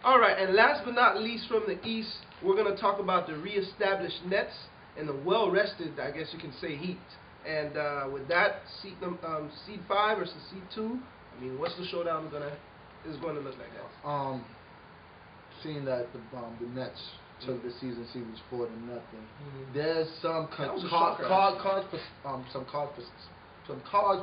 All right, and last but not least from the East, we're going to talk about the reestablished Nets and the well-rested, I guess you can say, Heat. And with that, seed 5 versus seed 2. I mean, what's the showdown is going to look like, guys? Seeing that the Nets took the season series 4-0, there's some cause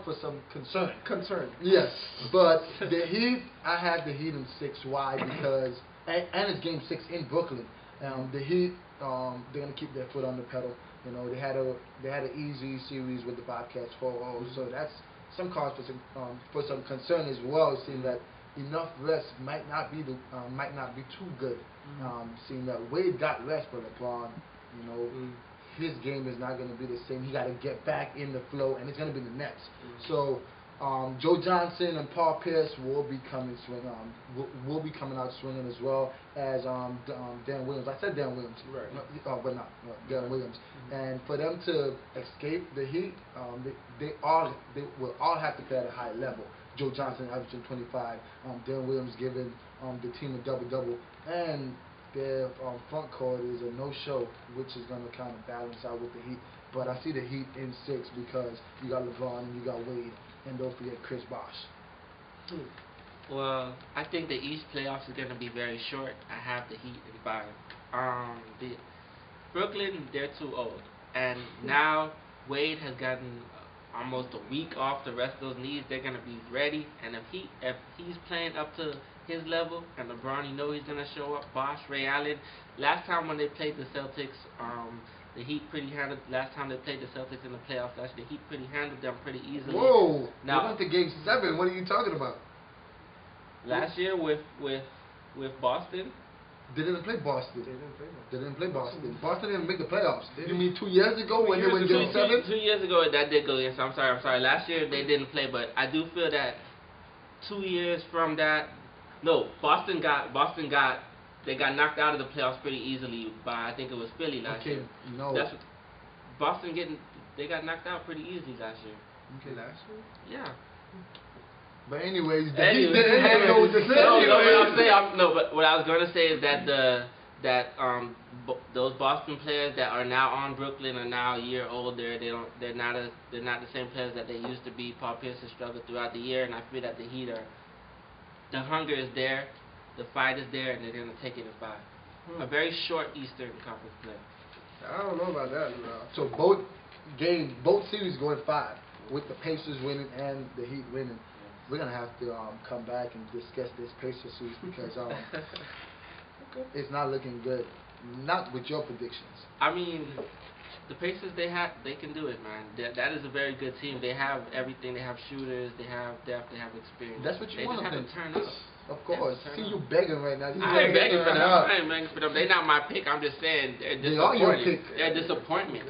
for some concern. Concern. Yes, but the Heat, I had the Heat in 6. Why? Because and it's Game 6 in Brooklyn. The Heat, they're gonna keep their foot on the pedal. You know, they had an easy series with the Bobcats 4-0, so that's some cause for some concern as well. Seeing that enough rest might not be too good. Seeing that Wade got rest, but LeBron, you know, his game is not going to be the same. He got to get back in the flow, and it's going to be the Nets. So Joe Johnson and Paul Pierce will be coming out swinging as well as Dan Williams. I said Dan Williams, right? But not Dan Williams. And for them to escape the Heat, they will all have to play at a high level. Joe Johnson averaging 25, Dan Williams giving the team a double-double, and their front court is a no-show, which is going to kind of balance out with the Heat. But I see the Heat in 6 because you got LeBron and you got Wade, and don't forget Chris Bosh. Well, I think the East playoffs is going to be very short. I have the Heat in 5. Brooklyn, they're too old, and now Wade has gotten almost a week off the rest of those knees. They're going to be ready, and if he's playing up to his level, and LeBron, you know he's going to show up. Bosh, Ray Allen. Last time when they played the Celtics, the Heat last time they played the Celtics in the playoffs, the Heat handled them pretty easily. Whoa! Now, they went to Game 7. What are you talking about? Last year with Boston. They didn't play Boston. Boston didn't make the playoffs. You mean 2 years ago when they went Game 7? 2 years ago that did go. Yes, I'm sorry. Last year they didn't play, but I do feel that 2 years from that. No, Boston got knocked out of the playoffs pretty easily by, I think it was Philly last year. No. They got knocked out pretty easily last year. Okay, last year? Yeah. But anyways, the Heat didn't handle with the but what I was going to say is that those Boston players that are now on Brooklyn are now a year older. They're not the same players that they used to be. Paul Pierce has struggled throughout the year, and I feel that the Heat the hunger is there, the fight is there, and they're going to take it in 5. A very short Eastern Conference play. I don't know about that. No. So both series go in 5 with the Pacers winning and the Heat winning. We're gonna have to come back and discuss this Pacers series because it's not looking good. Not with your predictions. I mean, the Pacers they can do it, man. That is a very good team. They have everything. They have shooters. They have depth. They have experience. That's what you want to think. Turn up. Of course. See you begging right now. I ain't begging for them. They're not my pick. I'm just saying they're disappointing. They are your pick. They're a disappointment.